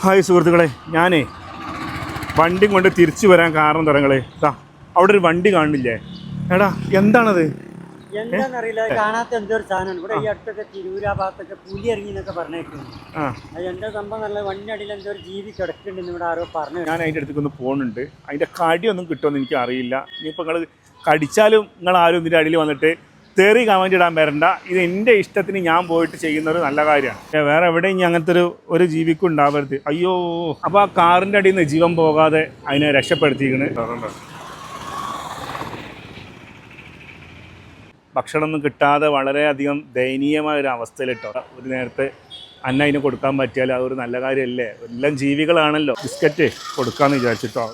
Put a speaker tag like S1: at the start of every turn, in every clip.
S1: Hi സുഹൃത്തുക്കളെ, ഞാനേ വണ്ടി കൊണ്ട് തിരിച്ചു വരാൻ കാരണം തരങ്ങളെ ഇതാ അവിടെ ഒരു വണ്ടി കാണില്ലേ. എടാ എന്താണത്?
S2: എന്താന്നറിയില്ല, കാണാത്ത എന്തോ ഒരു സാധനമാണ്. ഇവിടെ ഈ അടുത്തൊക്കെ തിരൂരാ ഭാഗത്തൊക്കെ പുലി ഇറങ്ങി എന്നൊക്കെ പറഞ്ഞേക്കുന്നു. അത് എന്താ സംഭവം നല്ല വണ്ടി അടിയിൽ എന്തോ ഒരു ജീവി കിടക്കുന്നുണ്ടെന്ന് ഇവിടെ ആരോ പറഞ്ഞു.
S1: ഞാൻ അതിൻ്റെ അടുത്തേക്ക് ഒന്ന് പോകുന്നുണ്ട്. അതിൻ്റെ കടിയൊന്നും കിട്ടുമെന്ന് എനിക്ക് അറിയില്ല. ഇനിയിപ്പോൾ നിങ്ങൾ കടിച്ചാലും നിങ്ങൾ ആരും ഇതിൻ്റെ അടിയിൽ വന്നിട്ട് തെറി കമൻറ്റ് ഇടാൻ വരണ്ട. ഇത് എൻ്റെ ഇഷ്ടത്തിന് ഞാൻ പോയിട്ട് ചെയ്യുന്ന ഒരു നല്ല കാര്യമാണ്. വേറെ എവിടെയും ഇനി അങ്ങനത്തെ ഒരു ജീവിക്കും ഉണ്ടാവരുത്. അയ്യോ, അപ്പോൾ ആ കാറിൻ്റെ അടിയിൽ നിന്ന് ജീവൻ പോകാതെ അതിനെ രക്ഷപ്പെടുത്തിയിരിക്കണ്. ഭക്ഷണമൊന്നും കിട്ടാതെ വളരെയധികം ദയനീയമായ ഒരു അവസ്ഥയിലിട്ടോ. ഒരു നേരത്തെ അന്ന അതിന് കൊടുക്കാൻ പറ്റിയാൽ അതൊരു നല്ല കാര്യമല്ലേ? എല്ലാം ജീവികളാണല്ലോ. ബിസ്ക്കറ്റ് കൊടുക്കാമെന്ന് വിചാരിച്ചിട്ടോ.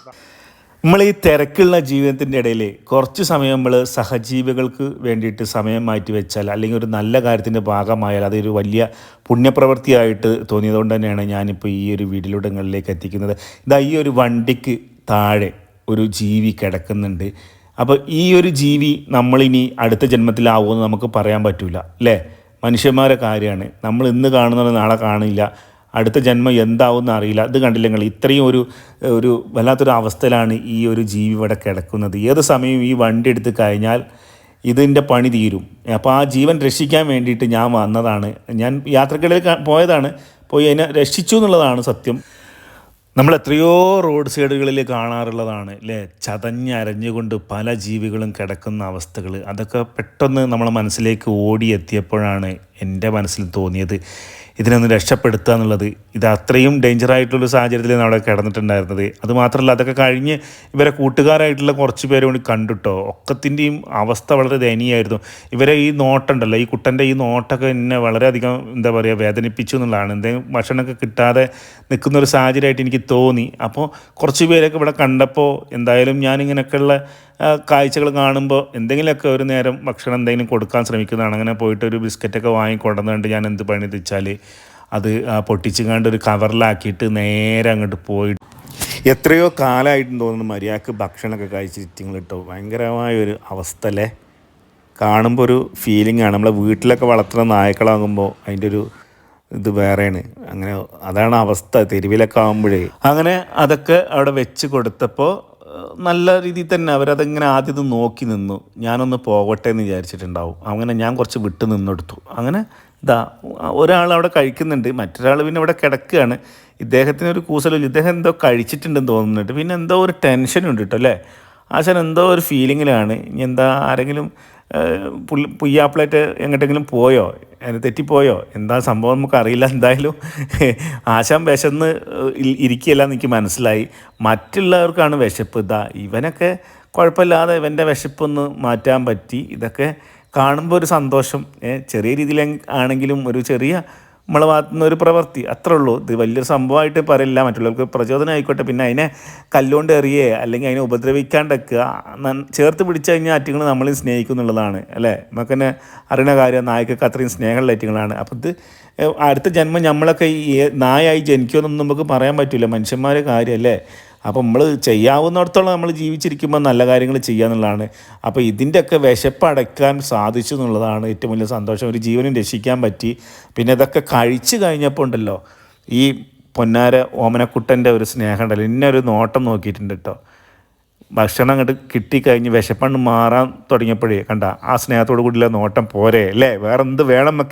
S1: നമ്മൾ ഈ തിരക്കുള്ള ജീവിതത്തിൻ്റെ ഇടയിൽ കുറച്ച് സമയം നമ്മൾ സഹജീവികൾക്ക് വേണ്ടിയിട്ട് സമയം മാറ്റി വെച്ചാൽ, അല്ലെങ്കിൽ ഒരു നല്ല കാര്യത്തിൻ്റെ ഭാഗമായാൽ അതൊരു വലിയ പുണ്യപ്രവൃത്തിയായിട്ട് തോന്നിയതുകൊണ്ട് തന്നെയാണ് ഞാനിപ്പോൾ ഈ ഒരു വീഡിയോയിലൂടെ നിങ്ങളിലേക്ക് എത്തിക്കുന്നത്. ഇതാ ഈ ഒരു വണ്ടിക്ക് താഴെ ഒരു ജീവി കിടക്കുന്നുണ്ട്. അപ്പോൾ ഈ ഒരു ജീവി നമ്മളിനി അടുത്ത ജന്മത്തിലാവുമെന്ന് നമുക്ക് പറയാൻ പറ്റില്ല അല്ലേ? മനുഷ്യന്മാരെ കാര്യമാണ്. നമ്മൾ ഇന്ന് കാണുന്നത് നാളെ കാണില്ല. അടുത്ത ജന്മം എന്താവുമെന്ന് അറിയില്ല. ഇത് കണ്ടില്ല നിങ്ങൾ, ഇത്രയും ഒരു വല്ലാത്തൊരു അവസ്ഥയിലാണ് ഈ ഒരു ജീവി ഇവിടെ കിടക്കുന്നത്. ഏത് സമയവും ഈ വണ്ടി എടുത്ത് കഴിഞ്ഞാൽ ഇതിൻ്റെ പണി തീരും. അപ്പോൾ ആ ജീവൻ രക്ഷിക്കാൻ വേണ്ടിയിട്ട് ഞാൻ വന്നതാണ്. ഞാൻ യാത്രക്കിടയിൽ പോയതാണ്, പോയി അതിനെ രക്ഷിച്ചു എന്നുള്ളതാണ് സത്യം. നമ്മൾ എത്രയോ റോഡ് സൈഡുകളിൽ കാണാറുള്ളതാണ് അല്ലേ? ചതഞ്ഞരഞ്ഞുകൊണ്ട് പല ജീവികളും കിടക്കുന്ന അവസ്ഥകൾ. അതൊക്കെ പെട്ടെന്ന് നമ്മളെ മനസ്സിലേക്ക് ഓടിയെത്തിയപ്പോഴാണ് എൻ്റെ മനസ്സിൽ തോന്നിയത് ഇതിനൊന്ന് രക്ഷപ്പെടുത്തുക എന്നുള്ളത്. ഇത് അത്രയും ഡേഞ്ചറായിട്ടുള്ളൊരു സാഹചര്യത്തിലാണ് അവിടെ കിടന്നിട്ടുണ്ടായിരുന്നത്. അതുമാത്രമല്ല, അതൊക്കെ കഴിഞ്ഞ് ഇവരെ കൂട്ടുകാരായിട്ടുള്ള കുറച്ച് പേരെ കൊണ്ട് കണ്ടിട്ടോ. ഒക്കത്തിൻ്റെയും അവസ്ഥ വളരെ ദയനീയമായിരുന്നു. ഇവരെ ഈ നോട്ടുണ്ടല്ലോ, ഈ കുട്ടൻ്റെ ഈ നോട്ടൊക്കെ എന്നെ വളരെയധികം എന്താ പറയുക വേദനിപ്പിച്ചു എന്നുള്ളതാണ്. എന്തെങ്കിലും ഭക്ഷണമൊക്കെ കിട്ടാതെ നിൽക്കുന്നൊരു സാഹചര്യമായിട്ട് എനിക്ക് തോന്നി. അപ്പോൾ കുറച്ച് പേരൊക്കെ ഇവിടെ കണ്ടപ്പോൾ എന്തായാലും ഞാനിങ്ങനെയൊക്കെയുള്ള കാഴ്ചകൾ കാണുമ്പോൾ എന്തെങ്കിലുമൊക്കെ ഒരു നേരം ഭക്ഷണം എന്തെങ്കിലും കൊടുക്കാൻ ശ്രമിക്കുന്നതാണ്. അങ്ങനെ പോയിട്ട് ഒരു ബിസ്ക്കറ്റൊക്കെ വാങ്ങിക്കൊണ്ടുവന്നുകൊണ്ട് ഞാൻ എന്ത് പണി വെച്ചാൽ അത് പൊട്ടിച്ചുകൊണ്ട് ഒരു കവറിലാക്കിയിട്ട് നേരെ അങ്ങോട്ട് പോയിട്ട് എത്രയോ കാലമായിട്ടും തോന്നുന്നു മര്യാദക്ക് ഭക്ഷണമൊക്കെ കഴിച്ചിട്ടിങ്ങൾ കേട്ടോ. ഭയങ്കരമായൊരു അവസ്ഥ അല്ലേ? കാണുമ്പോൾ ഒരു ഫീലിംഗ് ആണ്. നമ്മളെ വീട്ടിലൊക്കെ വളർത്തുന്ന നായ്ക്കളാകുമ്പോൾ അതിൻ്റെ ഒരു ഇത് വേറെയാണ്. അങ്ങനെ അതാണ് അവസ്ഥ തെരുവിലൊക്കെ ആകുമ്പോഴേ. അങ്ങനെ അതൊക്കെ അവിടെ വെച്ച് കൊടുത്തപ്പോൾ നല്ല രീതിയിൽ തന്നെ അവരതിങ്ങനെ ആദ്യം നോക്കി നിന്നു. ഞാനൊന്ന് പോകട്ടെ എന്ന് വിചാരിച്ചിട്ടുണ്ടാവും. അങ്ങനെ ഞാൻ കുറച്ച് വിട്ട് നിന്നെടുത്തു. അങ്ങനെ ഇതാ ഒരാൾ അവിടെ കഴിക്കുന്നുണ്ട്, മറ്റൊരാൾ പിന്നെ ഇവിടെ കിടക്കുകയാണ്. ഇദ്ദേഹത്തിനൊരു കൂസലില്ല. ഇദ്ദേഹം എന്തോ കഴിച്ചിട്ടുണ്ടെന്ന് തോന്നുന്നുണ്ട്. പിന്നെ എന്തോ ഒരു ടെൻഷനുണ്ട് കേട്ടോ അല്ലേ? ആശാൻ എന്തോ ഒരു ഫീലിങ്ങിലാണ്. ഇനി എന്താ ആരെങ്കിലും പുയ്യാപ്പിളായിട്ട് എങ്ങോട്ടെങ്കിലും പോയോ, അതിന് തെറ്റിപ്പോയോ, എന്താ സംഭവം നമുക്കറിയില്ല. എന്തായാലും ആശാൻ വിശന്ന് ഇരിക്കുകയല്ല എനിക്ക് മനസ്സിലായി. മറ്റുള്ളവർക്കാണ് വിശപ്പ്. ഇവനൊക്കെ കുഴപ്പമില്ലാതെ ഇവൻ്റെ വിശപ്പൊന്ന് മാറ്റാൻ പറ്റി. ഇതൊക്കെ കാണുമ്പോൾ ഒരു സന്തോഷം. ചെറിയ രീതിയിൽ ആണെങ്കിലും ഒരു ചെറിയ നമ്മളെ ഭാഗത്തുനിന്ന് ഒരു പ്രവൃത്തി, അത്രേ ഉള്ളൂ. ഇത് വലിയൊരു സംഭവമായിട്ട് പറയില്ല. മറ്റുള്ളവർക്ക് പ്രചോദനം ആയിക്കോട്ടെ. പിന്നെ അതിനെ കല്ലുകൊണ്ട് എറിയേ അല്ലെങ്കിൽ അതിനെ ഉപദ്രവിക്കാണ്ടൊക്കെ ചേർത്ത് പിടിച്ചു കഴിഞ്ഞാൽ ആറ്റുങ്ങൾ നമ്മളെ സ്നേഹിക്കും എന്നുള്ളതാണ് അല്ലേ? നമുക്ക് തന്നെ അറിയുന്ന കാര്യം. നായ്ക്കൊക്കെ അത്രയും സ്നേഹമുള്ള ആറ്റുങ്ങളാണ്. അപ്പോൾ ഇത് അടുത്ത ജന്മം നമ്മളൊക്കെ ഈ നായായി ജനിക്കുമെന്നൊന്നും നമുക്ക് പറയാൻ പറ്റില്ല. മനുഷ്യന്മാരെ കാര്യമല്ലേ? അപ്പോൾ നമ്മൾ ചെയ്യാവുന്നിടത്തോളം നമ്മൾ ജീവിച്ചിരിക്കുമ്പോൾ നല്ല കാര്യങ്ങൾ ചെയ്യുക എന്നുള്ളതാണ്. അപ്പോൾ ഇതിൻ്റെയൊക്കെ വിശപ്പടയ്ക്കാൻ സാധിച്ചു എന്നുള്ളതാണ് ഏറ്റവും വലിയ സന്തോഷം. ഒരു ജീവനും രക്ഷിക്കാൻ പറ്റി. പിന്നെ ഇതൊക്കെ കഴിച്ചു കഴിഞ്ഞപ്പോൾ ഉണ്ടല്ലോ, ഈ പൊന്നാര ഓമനക്കുട്ടൻ്റെ ഒരു സ്നേഹം ഉണ്ടല്ലോ, ഇന്നെ ഒരു നോട്ടം നോക്കിയിട്ടുണ്ട് കേട്ടോ. ഭക്ഷണം അങ്ങോട്ട് കിട്ടിക്കഴിഞ്ഞ് വിശപ്പണ്ണ് മാറാൻ തുടങ്ങിയപ്പോഴേ കണ്ട ആ സ്നേഹത്തോടു കൂടിയുള്ള നോട്ടം പോരെ അല്ലേ? വേറെ എന്ത് വേണം നമുക്ക്?